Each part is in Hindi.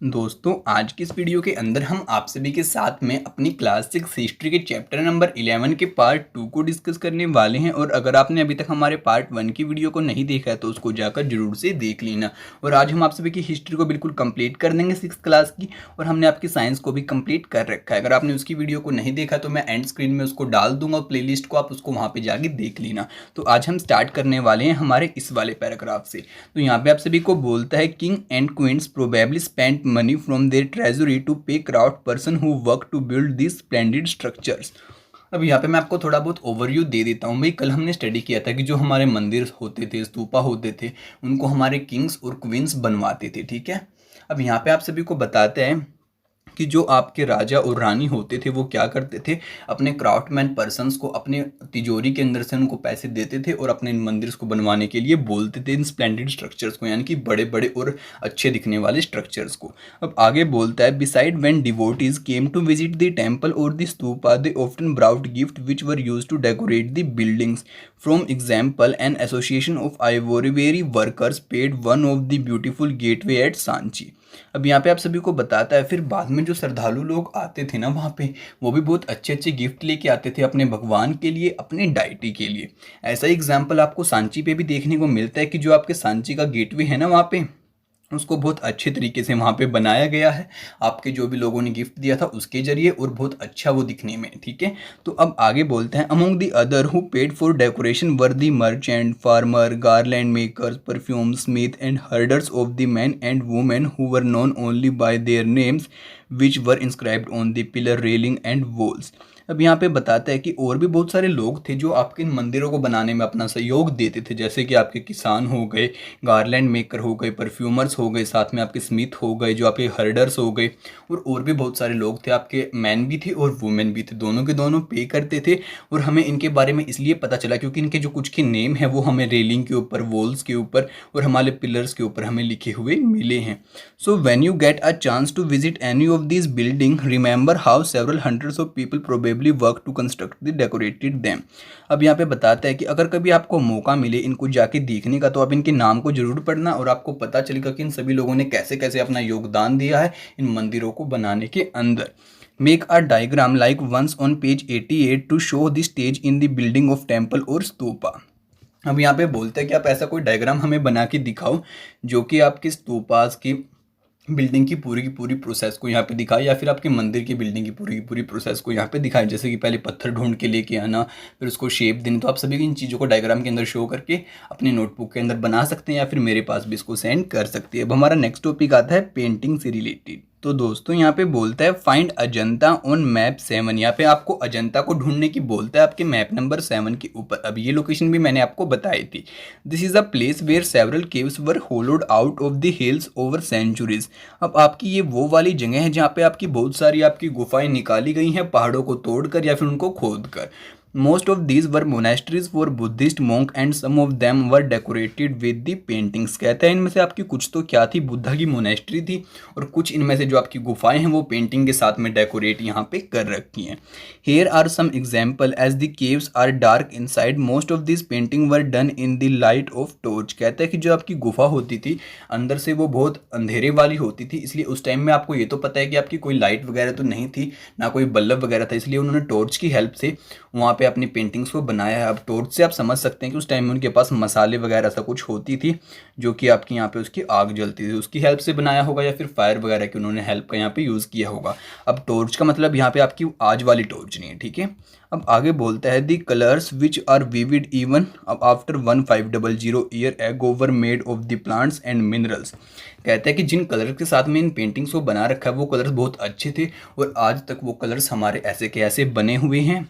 दोस्तों आज की इस वीडियो के अंदर हम आप सभी के साथ में अपनी क्लास 6 हिस्ट्री के चैप्टर नंबर 11 के पार्ट 2 को डिस्कस करने वाले हैं। और अगर आपने अभी तक हमारे पार्ट 1 की वीडियो को नहीं देखा है तो उसको जाकर जरूर से देख लेना। और आज हम आप सभी की हिस्ट्री को बिल्कुल कंप्लीट कर देंगे 6th क्लास की, और हमने आपकी साइंस को भी कंप्लीट कर रखा है। अगर आपने उसकी वीडियो को नहीं देखा तो मैं एंड स्क्रीन में उसको डाल दूंगा, प्ले लिस्ट को आप उसको वहाँ पर जाके देख लेना। तो आज हम स्टार्ट करने वाले हैं हमारे इस वाले पैराग्राफ से। तो यहाँ पे आप सभी को बोलता है king and queens probably spent money from their treasury to pay craft person who work to build this splendid structures. अब यहाँ पे मैं आपको थोड़ा बहुत ओवरव्यू दे देता हूँ। भाई कल हमने स्टडी किया था कि जो हमारे मंदिर होते थे, स्तूपा होते थे, उनको हमारे किंग्स और क्वींस बनवाते थे। ठीक है, अब यहाँ पे आप सभी को बताते हैं कि जो आपके राजा और रानी होते थे वो क्या करते थे, अपने क्राफ्टमैन पर्सन्स को अपने तिजोरी के अंदर से उनको पैसे देते थे और अपने मंदिर को बनवाने के लिए बोलते थे इन स्प्लेंडेड स्ट्रक्चर्स को, यानी कि बड़े बड़े और अच्छे दिखने वाले स्ट्रक्चर्स को। अब आगे बोलता है beside when devotees came to visit the temple और the stupa they often brought gift which were used to decorate the buildings. From example an association of ivory workers paid one of the beautiful gateway at Sanchi. अब यहाँ पे आप सभी को बताता है फिर बाद में जो श्रद्धालु लोग आते थे ना वहाँ पे, वो भी बहुत अच्छे अच्छे गिफ्ट लेके आते थे अपने भगवान के लिए, अपने डाइटी के लिए। ऐसा ही एग्जाम्पल आपको सांची पे भी देखने को मिलता है कि जो आपके सांची का गेटवे है ना वहाँ पे, उसको बहुत अच्छे तरीके से वहाँ पे बनाया गया है आपके जो भी लोगों ने गिफ्ट दिया था उसके जरिए, और बहुत अच्छा वो दिखने में। ठीक है, तो अब आगे बोलते हैं among the other who paid for decoration were the merchant, farmer, garland makers, perfume Smith and herders of the man and women who were known only by their names which were inscribed on the pillar railing and walls. अब यहाँ पे बताता है कि और भी बहुत सारे लोग थे जो आपके इन मंदिरों को बनाने में अपना सहयोग देते थे, जैसे कि आपके किसान हो गए, गार्लैंड मेकर हो गए, परफ्यूमर्स हो गए, साथ में आपके स्मिथ हो गए, जो आपके हर्डर्स हो गए, और भी बहुत सारे लोग थे। आपके मैन भी थे और वुमेन भी थे, दोनों के दोनों पे करते थे। और हमें इनके बारे में इसलिए पता चला क्योंकि इनके जो कुछ के नेम है वो हमें रेलिंग के ऊपर, वॉल्स के ऊपर और हमारे पिलर्स के ऊपर हमें लिखे हुए मिले हैं। So when you get a chance to visit any of this building remember how several hundreds of people probably work to construct the decorated them. अब यहाँ पे बताता है कि अगर कभी आपको मौका मिले इनको जाके देखने का तो आप इनके नाम को जरूर पढ़ना, और आपको पता चलेगा कि इन सभी लोगों ने कैसे कैसे अपना योगदान दिया है इन मंदिरों को बनाने के अंदर। Make a diagram like once on page 88 to show the stage in the building of temple और स्तूपा। अब यहाँ पे बोलते हैं कि आप ऐसा कोई डायग्राम हमें बना के दिखाओ जो कि आपके स्तूपास की बिल्डिंग की पूरी प्रोसेस को यहाँ पे दिखाए, या फिर आपके मंदिर की बिल्डिंग की पूरी प्रोसेस को यहाँ पे दिखाए। जैसे कि पहले पत्थर ढूंढ के लेके आना, फिर उसको शेप देनी। तो आप सभी इन चीज़ों को डायग्राम के अंदर शो करके अपने नोटबुक के अंदर बना सकते हैं, या फिर मेरे पास भी इसको सेंड कर सकते हैं। अब हमारा नेक्स्ट टॉपिक आता है पेंटिंग से रिलेटेड। तो दोस्तों यहाँ पे बोलता है फाइंड अजंता ऑन मैप 7। यहाँ पे आपको अजंता को ढूंढने की बोलता है आपके मैप नंबर 7 के ऊपर। अब ये लोकेशन भी मैंने आपको बताई थी। This is a place where several caves were hollowed out of the hills over centuries. अब आपकी ये वो वाली जगह है जहाँ पे आपकी बहुत सारी आपकी गुफाएं निकाली गई हैं पहाड़ों को तोड़कर या फिर उनको खोद कर। Most of these were monasteries for Buddhist monk and some of them were decorated with the paintings। कहते हैं इनमें से आपकी कुछ तो क्या थी, बुद्धा की मोनेस्ट्री थी, और कुछ इनमें से जो आपकी गुफाएं हैं वो पेंटिंग के साथ में डेकोरेट यहाँ पे कर रखी हैं। Here are some example as the caves are dark inside most of these painting were done in the light of torch। कहते हैं कि जो आपकी गुफा होती थी अंदर से वो बहुत अंधेरे वाली होती थी, इसलिए उस टाइम में आपको ये तो पता है कि आपकी कोई लाइट वगैरह तो नहीं थी, ना कोई बल्ब वगैरह था, इसलिए उन्होंने टॉर्च की हेल्प से वहाँ पे अपनी पेंटिंग्स को बनाया है। अब टॉर्च से आप समझ सकते हैं कि उस टाइम में उनके पास मसाले वगैरह सा कुछ होती थी जो कि आपकी यहाँ पे उसकी आग जलती थी, उसकी हेल्प से बनाया होगा, या फिर फायर वगैरह की उन्होंने हेल्प का यहाँ पे यूज़ किया होगा। अब टॉर्च का मतलब यहाँ पे आपकी आज वाली टॉर्च नहीं है। ठीक है, अब आगे बोलता है the colours which are vivid even अब after 1500 year ago were made of the plants and minerals. कहता है कि जिन कलर के साथ में इन पेंटिंग्स को बना रखा है वो कलर्स बहुत अच्छे थे, और आज तक वो कलर्स हमारे ऐसे के ऐसे बने हुए हैं,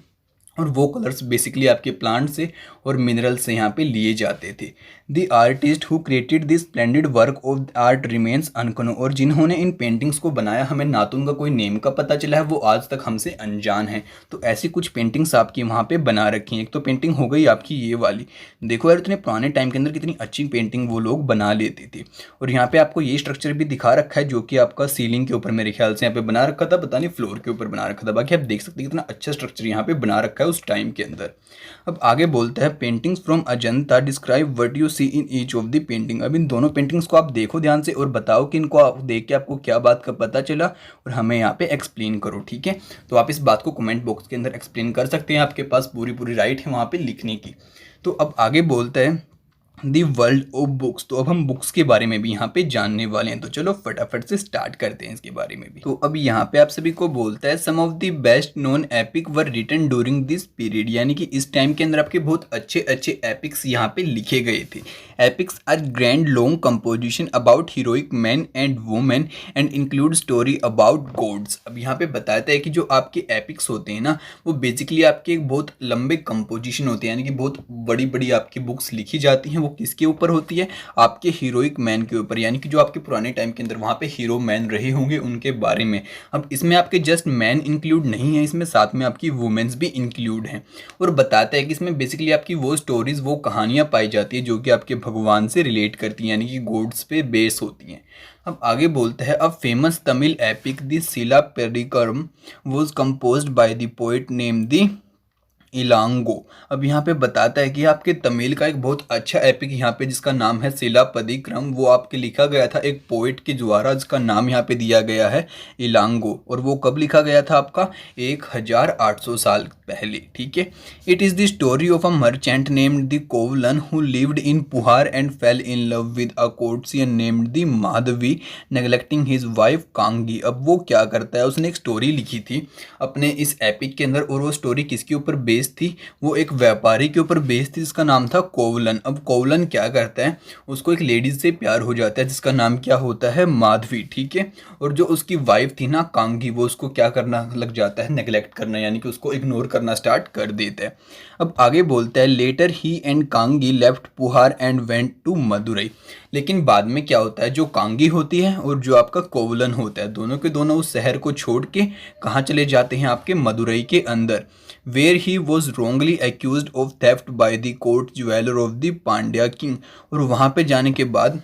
और वो कलर्स बेसिकली आपके प्लांट से और मिनरल से यहाँ पे लिए जाते थे। The artist who created this splendid work of art remains अनकनो। और जिन्होंने इन पेंटिंग्स को बनाया हमें ना तो उनका कोई नेम का पता चला है, वो आज तक हमसे अनजान है। तो ऐसी कुछ पेंटिंग्स आपकी वहाँ पे बना रखी हैं। एक तो पेंटिंग हो गई आपकी ये वाली, देखो यार इतने पुराने टाइम के अंदर कितनी अच्छी पेंटिंग वो लोग बना लेते थे। और यहाँ पे आपको ये स्ट्रक्चर भी दिखा रखा है जो कि आपका सीलिंग के ऊपर मेरे ख्याल से यहाँ पे बना रखा था, पता नहीं फ्लोर के ऊपर बना रखा था। बाकी आप देख सकते हैं कितना अच्छा स्ट्रक्चर यहाँ पे बना रखा रखा है उस टाइम के अंदर। अब आगे बोलता है paintings from Ajanta describe what you see in each of the painting. अब इन दोनों पेंटिंग्स को आप देखो ध्यान से और बताओ कि इनको आप देख के आपको क्या बात का पता चला और हमें यहाँ पे एक्सप्लेन करो, ठीक है। तो आप इस बात को कमेंट बॉक्स के अंदर एक्सप्लेन कर सकते हैं, आपके पास पूरी राइट है वहाँ पे लिखने की। तो अब आगे बोलता है दी वर्ल्ड ऑफ बुक्स। तो अब हम बुक्स के बारे में भी यहाँ पे जानने वाले हैं, तो चलो फटाफट से स्टार्ट करते हैं इसके बारे में भी। तो अब यहाँ पे आप सभी को बोलता है some of the best known epic were written during this period, यानी कि इस टाइम के अंदर आपके बहुत अच्छे अच्छे एपिक्स यहाँ पे लिखे गए थे। Epics are grand long composition about heroic man and women and include story about gods. अब यहाँ पे बताता है कि जो आपके एपिक्स होते हैं ना वो बेसिकली आपके एक बहुत लंबे कंपोजिशन होते हैं, यानी कि बहुत बड़ी बड़ी आपकी बुक्स लिखी जाती हैं। वो किसके ऊपर होती है? आपके हीरोइक मैन के ऊपर, यानी कि जो आपके पुराने टाइम के अंदर वहाँ पे हीरो मैन रहे होंगे उनके बारे में। अब इसमें आपके जस्ट मैन इंक्लूड नहीं है, इसमें साथ में आपकी वुमेन्स भी इंक्लूड हैं। और बताता है कि इसमें बेसिकली आपकी वो स्टोरीज वो कहानियाँ पाई जाती है जो कि आपके भगवान से रिलेट करती हैं, यानी कि गॉड्स पे बेस होती हैं। अब आगे बोलता है अब famous Tamil epic the Silappadikaram was composed by the poet name the Ilango. अब यहाँ पे बताता है कि आपके तमिल का एक बहुत अच्छा एपिक यहाँ पे जिसका नाम है सिलापदिक्रम, वो आपके लिखा गया था एक पोइट के द्वारा जिसका नाम यहाँ पे दिया गया है इलांगो। और वो कब लिखा गया था? आपका 1800 साल पहले, ठीक है। It is the story of a merchant named the Kovalan who lived in Puhar and fell in love with a courtesan named the Madhavi neglecting his wife Kannagi. अब वो क्या करता है, उसने एक स्टोरी लिखी थी अपने इस एपिक के अंदर, और वो स्टोरी किसके ऊपर बेस्ड थी? वो एक व्यापारी के ऊपर बेस्ड थी जिसका नाम था कोवलन। अब कोवलन क्या करता है, उसको एक लेडीज से प्यार हो जाता है जिसका नाम क्या होता है? माधवी, ठीक है। और जो उसकी वाइफ थी ना कांगी, वो उसको क्या करना लग जाता है? नेग्लेक्ट करना, यानी कि उसको इग्नोर करना स्टार्ट कर देता है। अब आगे बोलता है later he and Kannagi left Puhar and went to Madurai. लेकिन बाद में क्या होता है, जो कांगी होती है और जो आपका कोवलन होता है, दोनों के दोनों उस शहर को छोड़ के कहाँ चले जाते हैं? आपके मदुरई के अंदर, where he was wrongly accuse of theft by the court jeweller of the Pandya king. और वहाँ पे जाने के बाद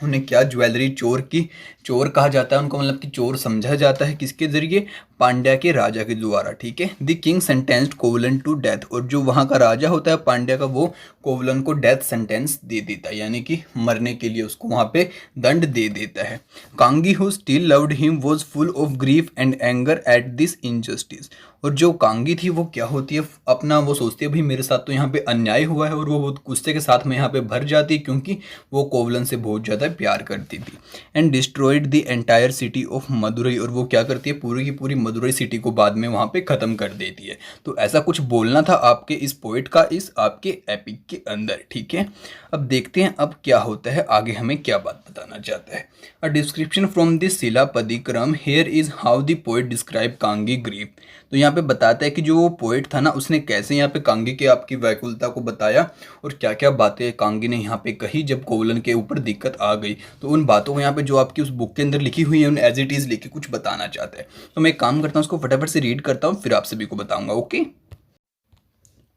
उन्हें क्या ज्वेलरी चोर कहा जाता है उनको, मतलब कि चोर समझा जाता है किसके जरिए? पांड्या के राजा के द्वारा, ठीक है। The king sentenced Kovalan to death. और जो वहाँ का राजा होता है पांड्या का, वो कोवलन को डेथ सेंटेंस दे देता है, यानी कि मरने के लिए उसको वहाँ पे दंड दे देता है। Kannagi who still loved him was full of grief and anger at this injustice. और जो कांगी थी वो क्या होती है, अपना वो सोचती है भाई मेरे साथ तो यहाँ पे अन्याय हुआ है, और वो बहुत गुस्से के साथ में यहाँ पे भर जाती है क्योंकि वो कोवलन से बहुत ज़्यादा प्यार करती थी। And destroyed the entire city of Madurai. और वो क्या करती है, पूरी की पूरी मदुरई सिटी को बाद में वहाँ पे ख़त्म कर देती है। तो ऐसा कुछ बोलना था आपके इस पोइट का इस आपके एपिक के अंदर, ठीक है। अब देखते हैं अब क्या होता है आगे, हमें क्या बात बताना चाहता है। A description from this Silappadikaram here is how the poet describe Kannagi grief. तो यहाँ पे बताता है कि जो वो पोइट था ना उसने कैसे यहाँ पे कांगी के आपकी व्याकुलता को बताया और क्या क्या बातें कांगी ने यहाँ पे कही जब कोवलन के ऊपर दिक्कत आ गई। तो उन बातों को यहाँ पे जो आपकी उस बुक के अंदर लिखी हुई है उन एज इट इज़ लिख के कुछ बताना चाहता है। तो मैं एक काम करता हूँ, उसको फटाफट से रीड करता हूँ, फिर आप सभी को बताऊँगा, okay.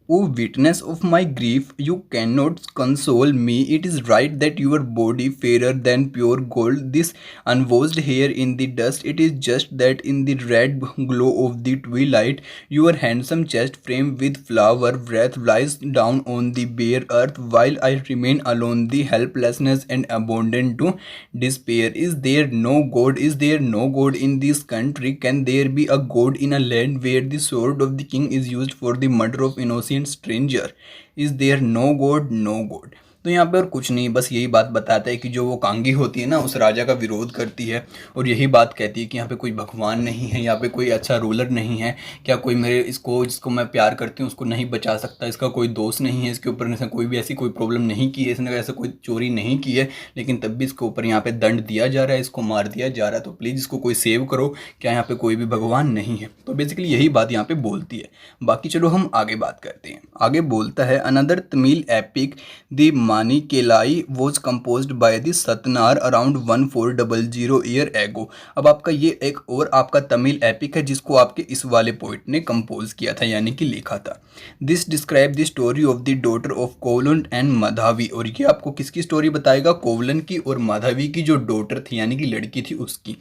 O witness of my grief, you cannot console me. It is right that your body fairer than pure gold, this unwashed hair in the dust. It is just that in the red glow of the twilight, your handsome chest framed with flower wreath lies down on the bare earth, while I remain alone, the helplessness and abandoned to despair. Is there no God? Is there no God in this country? Can there be a God in a land where the sword of the king is used for the murder of innocent stranger? Is there no God? No God. तो यहाँ पे और कुछ नहीं, बस यही बात बताता है कि जो वो कांगी होती है ना उस राजा का विरोध करती है और यही बात कहती है कि यहाँ पे कोई भगवान नहीं है, यहाँ पे कोई अच्छा रूलर नहीं है, क्या कोई मेरे जिसको मैं प्यार करती हूँ उसको नहीं बचा सकता, इसका कोई दोष नहीं है, इसके ऊपर इसने कोई भी ऐसी कोई प्रॉब्लम नहीं की है, इसने ऐसा कोई चोरी नहीं की है, लेकिन तब भी इसके ऊपर यहाँ पे दंड दिया जा रहा है, इसको मार दिया जा रहा है, तो प्लीज़ इसको कोई सेव करो, क्या यहाँ पे कोई भी भगवान नहीं है। तो बेसिकली यही बात यहाँ पे बोलती है। बाकी चलो हम आगे बात करते हैं। आगे बोलता है another Tamil epic the Manimekalai was composed by the Sattanar around 1400 year ago. अब आपका ये एक और आपका तमिल एपिक है जिसको आपके इस वाले पोइट ने कंपोज किया था, यानी कि लिखा था। This describe the story of the daughter of कोवलन and Madhavi. और ये आपको किसकी स्टोरी बताएगा? कोवलन की और माधवी की जो डॉटर थी यानी कि लड़की थी उसकी।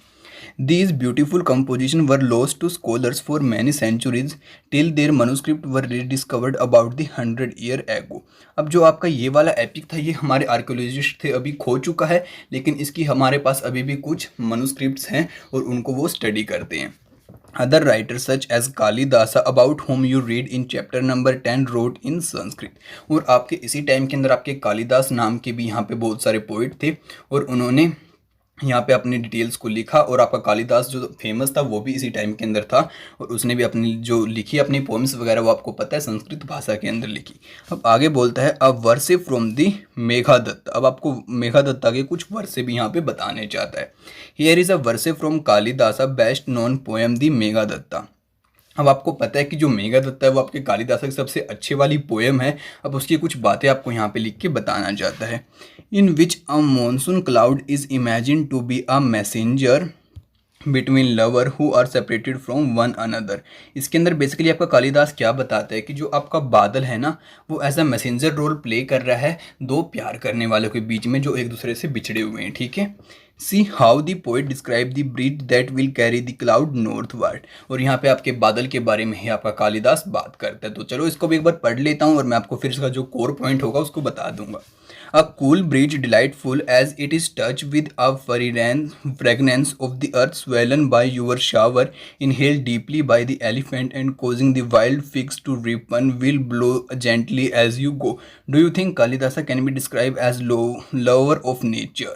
These beautiful compositions were lost to scholars for many centuries till their manuscripts were rediscovered about the 100 year ago. अब जो आपका ये वाला एपिक था ये हमारे आर्कियोलॉजिस्ट थे अभी खो चुका है, लेकिन इसकी हमारे पास अभी भी कुछ मनुस्क्रिप्ट्स हैं और उनको वो स्टडी करते हैं. Other writers such as Kalidasa about whom you read in chapter number 10 wrote in Sanskrit. और आपके इसी टाइम के अंदर आपके कालिदास नाम के भी यहाँ पे बहुत सारे पोइट थे और उन्होंने यहाँ पे अपनी डिटेल्स को लिखा. और आपका कालिदास जो फेमस था वो भी इसी टाइम के अंदर था और उसने भी अपनी जो लिखी अपनी पोएम्स वगैरह वो आपको पता है संस्कृत भाषा के अंदर लिखी. अब आगे बोलता है अ वर्से फ्रॉम दी मेघादत्त. अब आपको मेघादत्ता के कुछ वर्से भी यहाँ पे बताने चाहता है. Here is a verse from Kalidasa best known poem the Meghaduta. अब आपको पता है कि जो मेघादत्ता है वो आपके कालिदास की सबसे अच्छे वाली पोएम है. अब उसकी कुछ बातें आपको यहाँ पे लिख के बताना चाहता है. In which a monsoon cloud is imagine to be a messenger between lover who are separated from one another. इसके अंदर बेसिकली आपका कालिदास क्या बताता है कि जो आपका बादल है ना वो as a messenger role play कर रहा है दो प्यार करने वालों के बीच में जो एक दूसरे से बिछड़े हुए हैं. ठीक है. See how the poet describe the bridge that will carry the cloud northward. और यहाँ पे आपके बादल के बारे में ही आपका कालिदास बात करता है. तो चलो इसको भी एक बार पढ़ लेता हूँ और मैं आपको फिर इसका जो कोर पॉइंट होगा उसको बता दूंगा. A cool breeze delightful as it is touched with a fragrance of the earth swollen by your shower, inhaled deeply by the elephant and causing the wild figs to ripen, will blow gently as you go. Do you think Kalidasa can be described as lover of nature?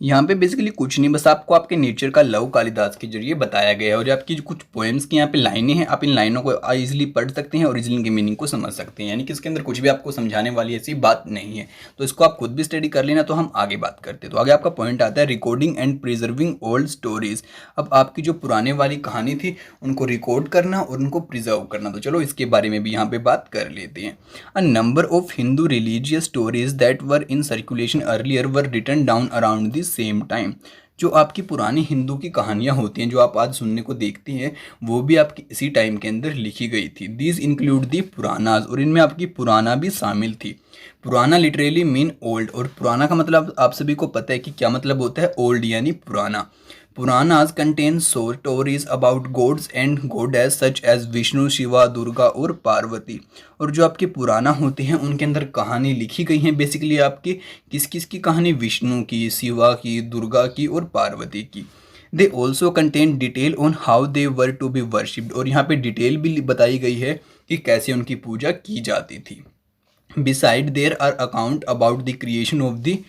यहाँ पे बेसिकली कुछ नहीं, बस आपको आपके नेचर का लव कालिदास के जरिए बताया गया है. और आपकी जो कुछ पोएम्स की यहाँ पे लाइनें हैं आप इन लाइनों को इजीली पढ़ सकते हैं और इजीली के मीनिंग को समझ सकते हैं. यानी कि इसके अंदर कुछ भी आपको समझाने वाली ऐसी बात नहीं है. तो इसको आप खुद भी स्टडी कर लेना. तो हम आगे बात करते हैं. तो आगे आपका पॉइंट आता है recording and preserving old stories. अब आपकी जो पुराने वाली कहानी थी उनको रिकॉर्ड करना और उनको प्रिजर्व करना. तो चलो इसके बारे में भी यहाँ पे बात कर लेते हैं. A number of Hindu religious stories that were in circulation earlier were written down around the same time. जो आपकी पुरानी हिंदू की कहानियाँ होती हैं जो आप आज सुनने को देखती हैं वो भी आपकी इसी टाइम के अंदर लिखी गई थी. दीज इंक्लूड दी पुरानाज. और इनमें आपकी पुराना भी शामिल थी. पुराना लिटरली मीन ओल्ड. और पुराना का मतलब आप सभी को पता है कि क्या मतलब होता है. ओल्ड यानी पुराना. Puranas contain stories about gods and goddess such as Vishnu Shiva Durga और पार्वती. और जो आपके पुराना होते हैं उनके अंदर कहानी लिखी गई हैं बेसिकली आपकी किस किस की कहानी. विष्णु की, शिवा की, दुर्गा की और पार्वती की. They also contain detail on how they were to be worshipped. और यहाँ पे डिटेल भी बताई गई है कि कैसे उनकी पूजा की जाती थी. Beside there are account about the creation of the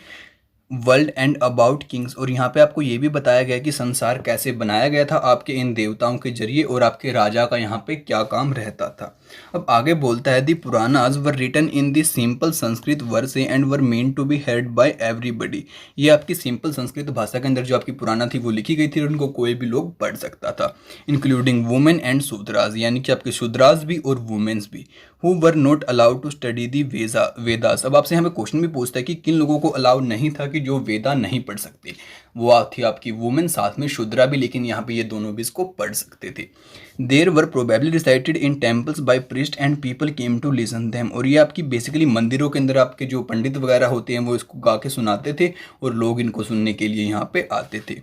world and about kings. और यहाँ पे आपको ये भी बताया गया कि संसार कैसे बनाया गया था आपके इन देवताओं के जरिए और आपके राजा का यहाँ पे क्या काम रहता था. अब आगे बोलता है the Puranas were written in the simple Sanskrit verse and were meant to be heard by everybody. ये आपकी सिंपल संस्कृत भाषा के अंदर जो आपकी पुराना थी वो लिखी गई थी और उनको कोई भी लोग पढ़ सकता था. Including women and Shudras. यानी कि आपके शूद्राज भी और वुमेन्स भी. Who were not allowed to study the Vedas. अब आपसे यहाँ पे क्वेश्चन भी पूछता है कि किन लोगों को अलाउड नहीं था कि जो वेदा नहीं पढ़ सकते. वो थी आपकी वुमेन साथ में शूद्रा भी. लेकिन यहाँ पे ये दोनों भी इसको पढ़ सकते थे. There were probably recited in temples by priest and people came to listen them. और ये आपकी बेसिकली मंदिरों के अंदर आपके जो पंडित वगैरह होते हैं वो इसको गा के सुनाते थे और लोग इनको सुनने के लिए यहाँ पे आते थे.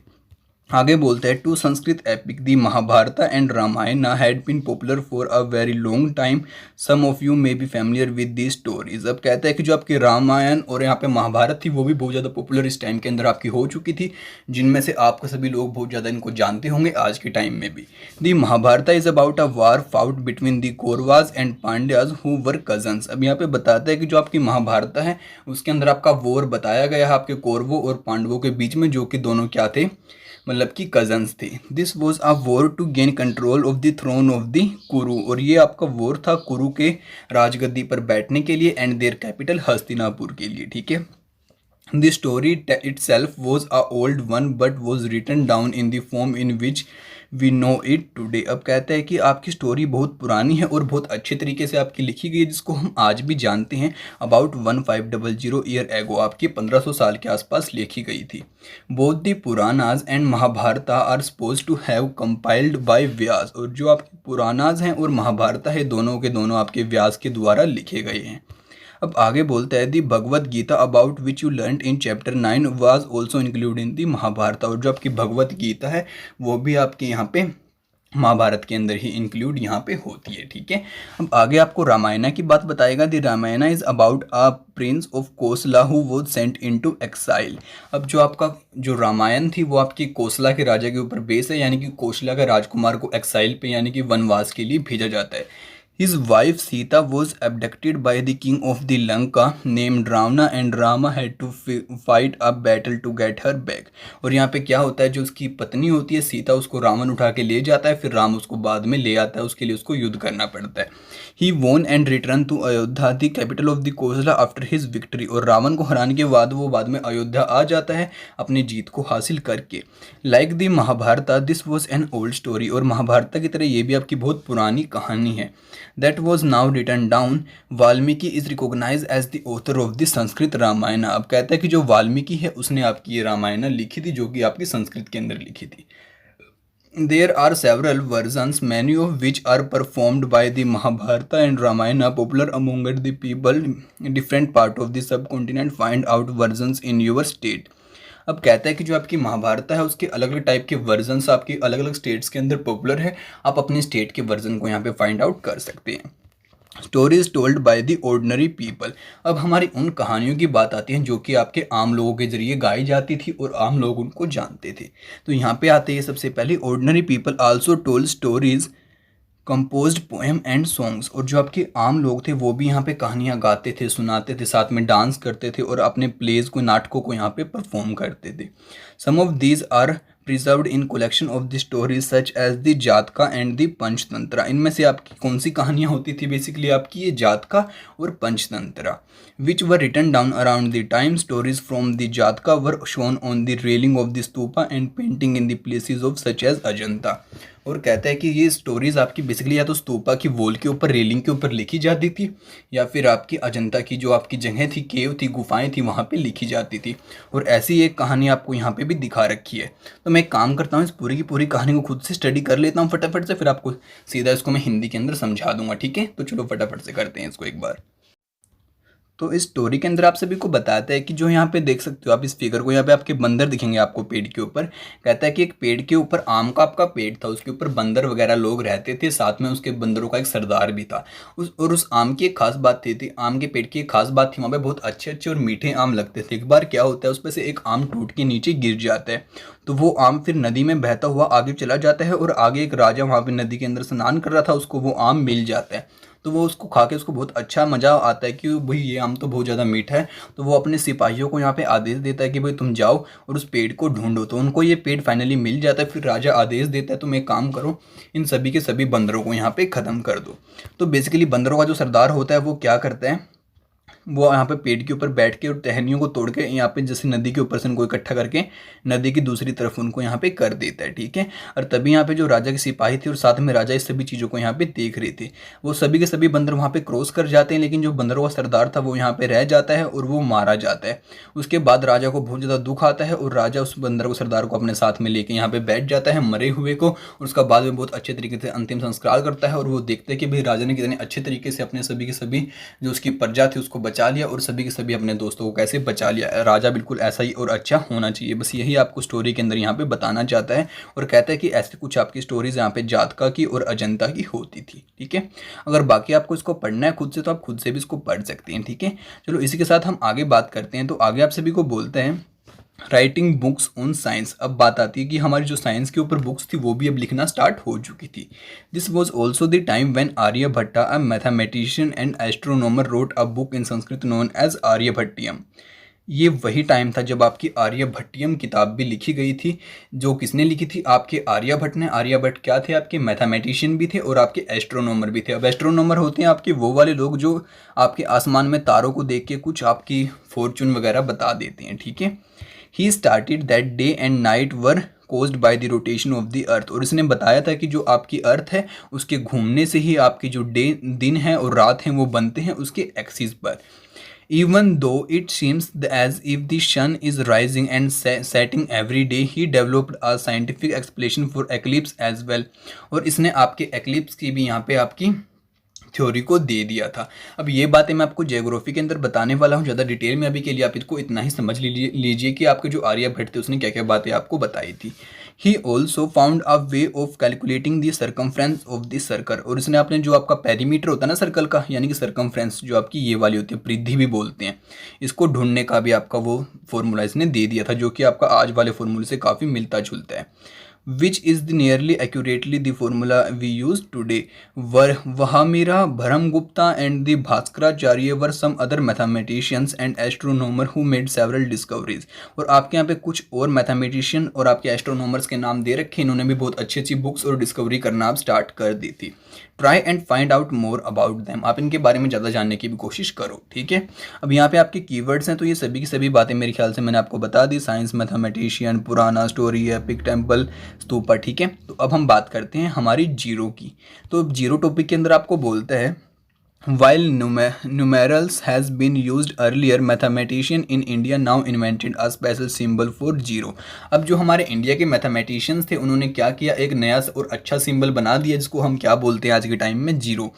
आगे बोलता है two Sanskrit epic the Mahabharata and Ramayana had been popular for a very long time. Some of you may be familiar with the stories. अब कहता है कि जो आपके रामायण और यहाँ पे महाभारत थी वो भी बहुत ज़्यादा पॉपुलर इस टाइम के अंदर आपकी हो चुकी थी जिनमें से आपको सभी लोग बहुत ज़्यादा इनको जानते होंगे आज के टाइम में भी. The Mahabharata is about a war fought between the Kauravas and Pandavas who were cousins. अब यहाँ पे बताता है कि जो आपकी महाभारत है उसके अंदर आपका वॉर बताया गया है आपके कौरवों और पांडवों के बीच में जो कि दोनों क्या थे मतलब कि कजन्स थे. This was a war to gain control of the throne of the Kuru. और ये आपका वॉर था कुरु के राजगद्दी पर बैठने के लिए एंड देयर कैपिटल हस्तिनापुर के लिए. ठीक है. The story itself was a old one but was written down in the form in which we know it today. अब कहता है कि आपकी स्टोरी बहुत पुरानी है और बहुत अच्छे तरीके से आपकी लिखी गई है जिसको हम आज भी जानते हैं. अबाउट 1500 ईयर एगो आपकी 1500 साल के आसपास लिखी गई थी. Both the Puranas and Mahabharata are suppose to have compiled by Vyasa. और जो आपके पुरानाज हैं और महाभारत है दोनों के दोनों आपके व्यास के द्वारा लिखे गए हैं. अब आगे बोलता है the Bhagavad Gita about which you learn in chapter 9 was also include in the Mahabharata. और जो आपकी भगवत गीता है वो भी आपके यहाँ पे महाभारत के अंदर ही इंक्लूड यहाँ पे होती है, ठीक है। अब आगे आपको रामायणा की बात बताएगा। The Ramayana is about a prince of Kosala who was sent into exile. अब जो आपका जो रामायण थी वो आपकी कोसला के राजा के ऊपर बेस है, यानी कि कोसला के राजकुमार को एक्साइल पे यानी कि वनवास के लिए भेजा जाता है। His wife Sita was abducted by the king of the Lanka named Ravana and Rama had to fight a battle to get her back। और यहाँ पे क्या होता है, जो उसकी पत्नी होती है सीता, उसको रावण उठा के ले जाता है, फिर राम उसको बाद में ले आता है, उसके लिए उसको युद्ध करना पड़ता है। He won and returned to Ayodhya the capital of the Kosala after his victory। और रावण को हराने के बाद वो बाद में अयोध्या आ जाता है अपनी जीत को हासिल करके। Like the Mahabharat this was an old story। और महाभारत की तरह ये भी आपकी बहुत पुरानी कहानी है। That was now written down। Valmiki is recognized as the author of the Sanskrit Ramayan. अब कहता है कि जो वाल्मीकि है उसने आपकी ये रामायण लिखी थी, जो कि आपकी संस्कृत के अंदर लिखी थी। There are several versions, many of which are performed by the Mahabharata and Ramayana, popular among the people in different part of the subcontinent। Find out versions in your state। अब कहता है कि जो आपकी महाभारत है उसके अलग अलग टाइप के वर्जन्स आपके अलग अलग स्टेट्स के अंदर पॉपुलर है, आप अपने स्टेट के वर्जन को यहाँ पे फाइंड आउट कर सकते हैं। Stories told by the ordinary people. अब हमारी उन कहानियों की बात आती है जो कि आपके आम लोगों के जरिए गाई जाती थी और आम लोग उनको जानते थे। तो यहाँ पे आते हैं सबसे पहले ordinary people also told stories composed poem and songs. और जो आपके आम लोग थे वो भी यहाँ पे कहानियाँ गाते थे, सुनाते थे, साथ में डांस करते थे और अपने प्लेज को, नाटकों को यहाँ पे परफॉर्म करते थे। Some of these are preserved in collection of the stories such as the Jataka and the Panchatantra. इनमें से आपकी कौन सी कहानियाँ होती थी, बेसिकली आपकी ये जातका और Panchatantra. Which were written down around the time. Stories from the Jataka were shown on the railing of the stupa and painting in the places of such as Ajanta. और कहता है कि ये स्टोरीज आपकी बेसिकली या तो स्तूपा की वॉल के ऊपर, रेलिंग के ऊपर लिखी जाती थी, या फिर आपकी अजंता की जो आपकी जगह थी, केव थी, गुफाएं थी, वहाँ पे लिखी जाती थी। और ऐसी एक कहानी आपको यहाँ पे भी दिखा रखी है। तो मैं एक काम करता हूँ, इस पूरी की पूरी कहानी को खुद से स्टडी कर लेता हूँ फटाफट से, फिर आपको सीधा इसको मैं हिंदी के अंदर समझा दूंगा, ठीक है। तो चलो फटाफट से करते हैं इसको एक बार। तो इस स्टोरी के अंदर आप सभी को बताता है कि जो यहाँ पे देख सकते हो आप इस फिगर को, यहाँ पे आपके बंदर दिखेंगे आपको पेड़ के ऊपर। कहता है कि एक पेड़ के ऊपर आम का आपका पेड़ था, उसके ऊपर बंदर वगैरह लोग रहते थे, साथ में उसके बंदरों का एक सरदार भी था। उस आम की एक खास बात थी, आम के पेड़ की एक खास बात थी, वहाँ पे बहुत अच्छे अच्छे और मीठे आम लगते थे। एक बार क्या होता है, उस पर से एक आम टूट के नीचे गिर जाता है, तो वो आम फिर नदी में बहता हुआ आगे चला जाता है और आगे एक राजा वहाँ पे नदी के अंदर स्नान कर रहा था, उसको वो आम मिल जाता है। तो वो उसको खा के उसको बहुत अच्छा मज़ा आता है कि भाई ये आम तो बहुत ज़्यादा मीठा है। तो वो अपने सिपाहियों को यहाँ पे आदेश देता है कि भाई तुम जाओ और उस पेड़ को ढूंढो। तो उनको ये पेड़ फाइनली मिल जाता है। फिर राजा आदेश देता है तुम एक काम करो, इन सभी के सभी बंदरों को यहाँ पे ख़त्म कर दो। तो बेसिकली बंदरों का जो सरदार होता है वो क्या करता है, वो यहाँ पे पेड़ के ऊपर बैठ के और टहनियों को तोड़ के यहाँ पे जैसे नदी के ऊपर से उनको इकट्ठा करके नदी की दूसरी तरफ उनको यहाँ पे कर देता है, ठीक है। और तभी यहाँ पे जो राजा के सिपाही थे और साथ में राजा इस सभी चीज़ों को यहाँ पे देख रहे थे, वो सभी के सभी बंदर वहाँ पे क्रॉस कर जाते हैं, लेकिन जो बंदरों का सरदार था वो यहाँ पे रह जाता है और वो मारा जाता है। उसके बाद राजा को बहुत ज़्यादा दुख आता है और राजा उस बंदर को, सरदार को अपने साथ में लेके यहाँ पे बैठ जाता है मरे हुए को, और उसका बाद में बहुत अच्छे तरीके से अंतिम संस्कार करता है। और वो देखते हैं कि भाई राजा ने कितने अच्छे तरीके से अपने सभी के सभी जो उसकी प्रजा थी उसको बचा लिया और सभी के सभी अपने दोस्तों को कैसे बचा लिया। राजा बिल्कुल ऐसा ही और अच्छा होना चाहिए, बस यही आपको स्टोरी के अंदर यहाँ पे बताना चाहता है। और कहता है कि ऐसे कुछ आपकी स्टोरीज यहाँ पे जातका की और अजंता की होती थी, ठीक है। अगर बाकी आपको इसको पढ़ना है खुद से तो आप खुद से भी इसको पढ़ सकते हैं, ठीक है। चलो इसी के साथ हम आगे बात करते हैं। तो आगे आप सभी को बोलते हैं राइटिंग बुक्स ऑन साइंस। अब बात आती है कि हमारी जो साइंस के ऊपर बुक्स थी वो भी अब लिखना स्टार्ट हो चुकी थी। This was also the time when Aryabhata a mathematician and astronomer wrote a book in Sanskrit known as Aryabhatiyam. ये वही टाइम था जब आपकी आर्यभट्टियम किताब भी लिखी गई थी। जो किसने लिखी थी, आपके आर्यभट्ट ने। आर्यभट्ट क्या थे, आपके मैथमेटिशियन भी थे और आपके एस्ट्रोनॉमर भी थे। अब एस्ट्रोनॉमर होते हैं आपके वो वाले लोग जो आपके आसमान में तारों को देख के कुछ आपकी फॉर्चून वगैरह बता देते हैं, ठीक है। He started that day and night were caused by the rotation of the earth। और इसने बताया था कि जो आपकी अर्थ है उसके घूमने से ही आपके जो दिन है और रात हैं वो बनते हैं उसके एक्सिस पर। Even though it seems as if the sun is rising and setting every day, he developed a scientific explanation for eclipse as well। और इसने आपके eclipse की भी यहाँ पे आपकी थ्योरी को दे दिया था। अब ये बातें मैं आपको ज्योग्राफी के अंदर बताने वाला हूँ ज़्यादा डिटेल में अभी के लिए, आप इसको इतना ही समझ लीजिए कि आपके जो आर्यभट्ट थे उसने क्या क्या बातें आपको बताई थी। He also found a way of calculating the circumference of the circle, और इसने आपने जो आपका पेरीमीटर होता है ना सर्कल का, यानी कि सर्कमफ्रेंस जो आपकी ये वाली होती है, परिधि भी बोलते हैं, इसको ढूंढने का भी आपका वो फॉर्मूला इसने दे दिया था, जो कि आपका आज वाले फॉर्मूले से काफ़ी मिलता जुलता है। Which is the nearly accurately the formula we use today. Varahamihira Brahmagupta and the Bhaskaracharya were some other mathematicians and astronomer who made several discoveries. और आपके यहाँ पे कुछ और मैथमेटिशियन और आपके एस्ट्रोनॉमर्स के नाम दे रखे, इन्होंने भी बहुत अच्छी अच्छी बुक्स और डिस्कवरी करना आप स्टार्ट कर दी थी। Try and find out more about them, आप इनके बारे में ज़्यादा जानने की भी कोशिश करो, ठीक है। अब यहाँ पे आपके कीवर्ड्स हैं, तो ये सभी की सभी बातें मेरे ख्याल से मैंने आपको बता दी, साइंस, मैथमेटिशियन, पुराना, स्टोरी, एपिक, टेम्पल, स्तूपा, ठीक है। तो अब हम बात करते हैं हमारी जीरो की। तो जीरो टॉपिक के अंदर आपको बोलता है while numerals has been used earlier, mathematician in India now invented a special symbol for zero। अब जो हमारे इंडिया के मैथमेटिशियंस थे उन्होंने क्या किया, एक नया और अच्छा सिंबल बना दिया जिसको हम क्या बोलते हैं आज के टाइम में, zero.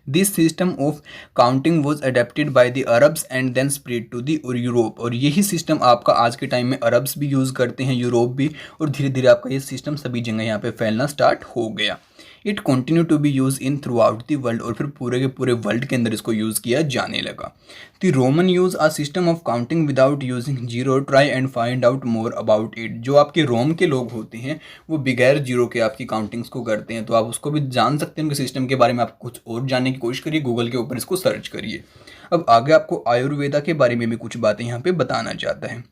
This system of counting was adapted by the Arabs and then spread to the Europe, और यही सिस्टम आपका आज के टाइम में अरब्स भी यूज़ करते हैं, यूरोप भी, और धीरे धीरे आपका ये सिस्टम सभी जगह यहाँ पे फैलना स्टार्ट हो गया। It continue to be use in throughout the world, और फिर पूरे के पूरे वर्ल्ड के अंदर इसको यूज़ किया जाने लगा। The Roman use a system of counting without using zero, try and find out more about it. जो आपके रोम के लोग होते हैं वो बगैर जीरो के आपकी काउंटिंग्स को करते हैं, तो आप उसको भी जान सकते हैं, उनके सिस्टम के बारे में आप कुछ और जानने की कोशिश करिए, गूगल के ऊपर इसको सर्च करिए। अब आगे आपको आयुर्वेदा के बारे में भी कुछ बातें यहाँ पे बताना चाहता है।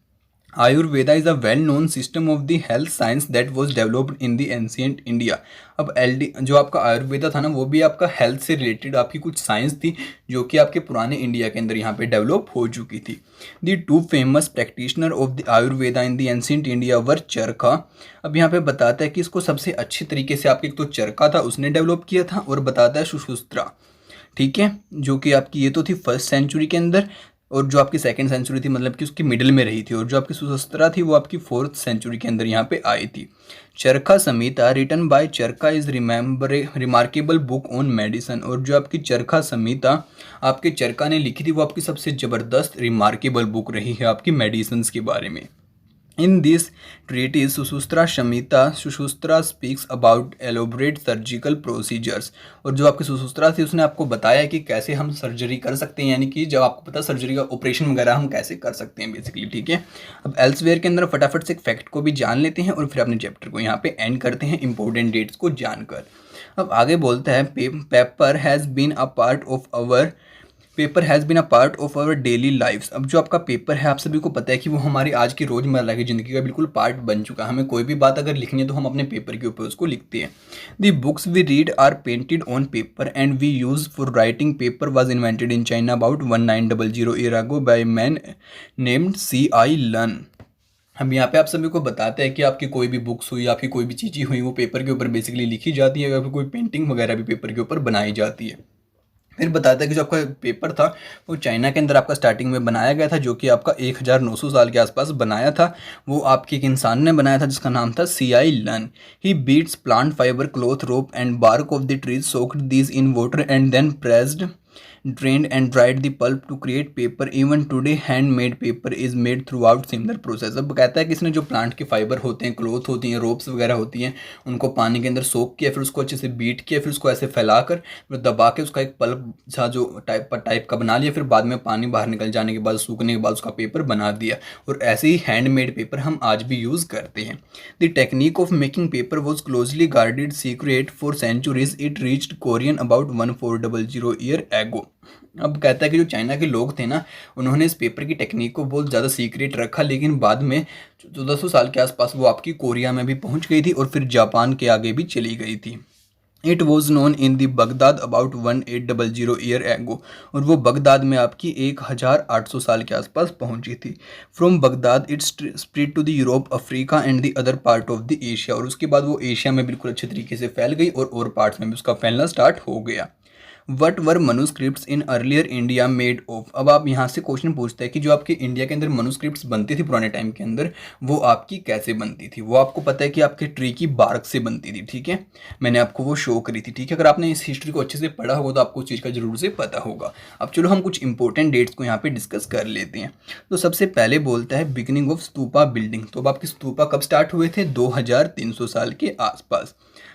Ayurveda is a well known system of the health science that was developed in the ancient India. अब एलडी जो आपका आयुर्वेदा था ना, वो भी आपका हेल्थ से रिलेटेड आपकी कुछ साइंस थी जो कि आपके पुराने इंडिया के अंदर यहाँ पे डेवलप हो चुकी थी। The two famous practitioner of the Ayurveda in the ancient India were Charaka. अब यहाँ पे बताता है कि इसको सबसे अच्छे तरीके से आपके तो चरखा था उसने डेवलप किया था, और बताता है सुश्रुत्रा, ठीक है, जो कि आपकी ये तो थी फर्स्ट सेंचुरी के अंदर, और जो आपकी सेकंड सेंचुरी थी मतलब कि उसकी मिडिल में रही थी, और जो आपकी सुशस्त्रा थी वो आपकी फोर्थ सेंचुरी के अंदर यहाँ पे आई थी। Charaka Samhita written by Charaka is remarkable book on medicine, और जो आपकी चरखा संहिता आपके चरखा ने लिखी थी वो आपकी सबसे ज़बरदस्त रिमार्केबल बुक रही है आपकी मेडिसिन के बारे में। In this treatise, Sushruta speaks about elaborate surgical procedures, और जो आपकी सुश्रुत्रा थी उसने आपको बताया कि कैसे हम सर्जरी कर सकते हैं, यानी कि जब आपको पता सर्जरी का ऑपरेशन वगैरह हम कैसे कर सकते हैं बेसिकली, ठीक है। अब एल्सवेयर के अंदर फटाफट से एक फैक्ट को भी जान लेते हैं और फिर अपने चैप्टर को यहाँ पे एंड करते हैं इंपॉर्टेंट डेट्स को जानकर। अब आगे बोलता है paper has been a part of our daily lifes. अब जो आपका पेपर है आप सभी को पता है कि वो हमारी आज की रोज़मर्रा की ज़िंदगी का बिल्कुल पार्ट बन चुका है। हमें कोई भी बात अगर लिखनी है तो हम अपने पेपर के ऊपर उसको लिखते हैं। The books we read are painted on paper and we use for writing. Paper was invented in China about 1900 year ago by man named C.I. Lun. हम यहाँ पे आप सभी को बताते हैं कि आपकी कोई भी बुक्स हुई, आपकी कोई भी चीज़ें हुई, वो पेपर के ऊपर बेसिकली लिखी जाती है, या फिर कोई पेंटिंग वगैरह भी पेपर के ऊपर बनाई जाती है। फिर बताता है कि जो आपका पेपर था वो चाइना के अंदर आपका स्टार्टिंग में बनाया गया था, जो कि आपका 1900 साल के आसपास बनाया था। वो आपके एक इंसान ने बनाया था जिसका नाम था C.I. Lun. He beats plant fibre cloth rope and bark of the trees, soaked these in water and then pressed drained and dried the pulp to create paper. Even today handmade paper is made throughout similar process। अब कहता है कि इसने जो प्लांट के फाइबर होते हैं, क्लोथ होती हैं, रोप्स वगैरह होती हैं, उनको पानी के अंदर सोक किया, फिर उसको अच्छे से बीट किया, फिर उसको ऐसे फैलाकर फिर दबा के उसका एक पल्प सा जो टाइप का बना लिया, फिर बाद में पानी बाहर निकल जाने के बाद सूखने के बाद उसका पेपर बना दिया। और ऐसे ही हैंडमेड पेपर हम आज भी यूज़ करते हैं। The technique of making paper was closely guarded secret for centuries. It reached Korean about 1400 year ago. अब कहता है कि जो चाइना के लोग थे ना, उन्होंने इस पेपर की टेक्निक को बहुत ज़्यादा सीक्रेट रखा, लेकिन बाद में 1400 साल के आसपास वो आपकी कोरिया में भी पहुंच गई थी और फिर जापान के आगे भी चली गई थी। It was known in the Baghdad about 1800 year ago, और वो बगदाद में आपकी 1800 साल के आसपास पहुंची थी। From Baghdad it spread to the Europe, Africa and the other part of the Asia, और उसके बाद वो एशिया में बिल्कुल अच्छे तरीके से फैल गई और पार्ट्स में भी उसका फैलना स्टार्ट हो गया। What were manuscripts in earlier India made of. अब आप यहाँ से क्वेश्चन पूछते हैं कि जो आपके इंडिया के अंदर मनुस्क्रिप्ट्स बनती थी पुराने टाइम के अंदर, वो आपकी कैसे बनती थी। वो आपको पता है कि आपके ट्री की बार्क से बनती थी, ठीक है, मैंने आपको वो शो करी थी, ठीक है। अगर आपने इस हिस्ट्री को अच्छे से पढ़ा होगा तो आपको उस चीज़ का जरूर से पता होगा। अब चलो हम कुछ इंपॉर्टेंट डेट्स को यहाँ पे डिस्कस कर लेते हैं। तो सबसे पहले बोलता है बिगिनिंग ऑफ स्तूपा बिल्डिंग। तो अब आपके स्तूपा कब स्टार्ट हुए थे, 2300 साल के आसपास।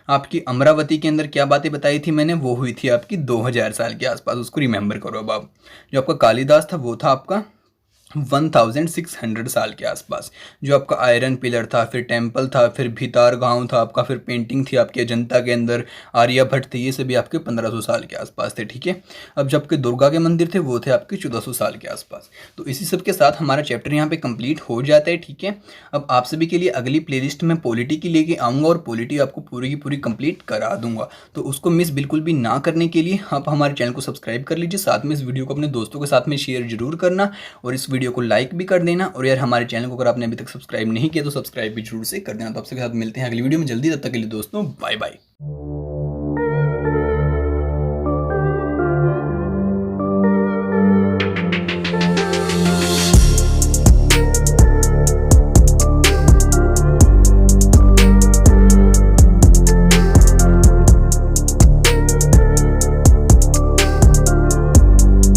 आपकी अमरावती के अंदर क्या बातें बताई थी मैंने, वो हुई थी आपकी 2000 साल के आसपास, उसको रिमेंबर करो। अब आप जो आपका कालिदास था वो था आपका 1600 साल के आसपास। जो आपका आयरन पिलर था, फिर टेम्पल था, फिर भितार गांव था आपका, फिर पेंटिंग थी आपकी अजंता के अंदर, आर्यभट्ट थे, ये सभी आपके 1500 साल के आसपास थे, ठीक है। अब जब आपके दुर्गा के मंदिर थे वो थे आपके 1400 साल के आसपास। तो इसी सब के साथ हमारा चैप्टर यहाँ पे कंप्लीट हो जाता है, ठीक है। अब आप सभी के लिए अगली प्लेलिस्ट में पॉलिटी की लेके आऊँगा और पॉलिटी आपको पूरी की पूरी कंप्लीट करा दूंगा। तो उसको मिस बिल्कुल भी ना करने के लिए आप हमारे चैनल को सब्सक्राइब कर लीजिए, साथ में इस वीडियो को अपने दोस्तों के साथ में शेयर जरूर करना और इस वीडियो को लाइक भी कर देना। और यार हमारे चैनल को अगर आपने अभी तक सब्सक्राइब नहीं किया तो सब्सक्राइब भी जरूर से कर देना। तो आपसे साथ मिलते हैं अगली वीडियो में जल्दी, तब तक के लिए दोस्तों बाय बाय।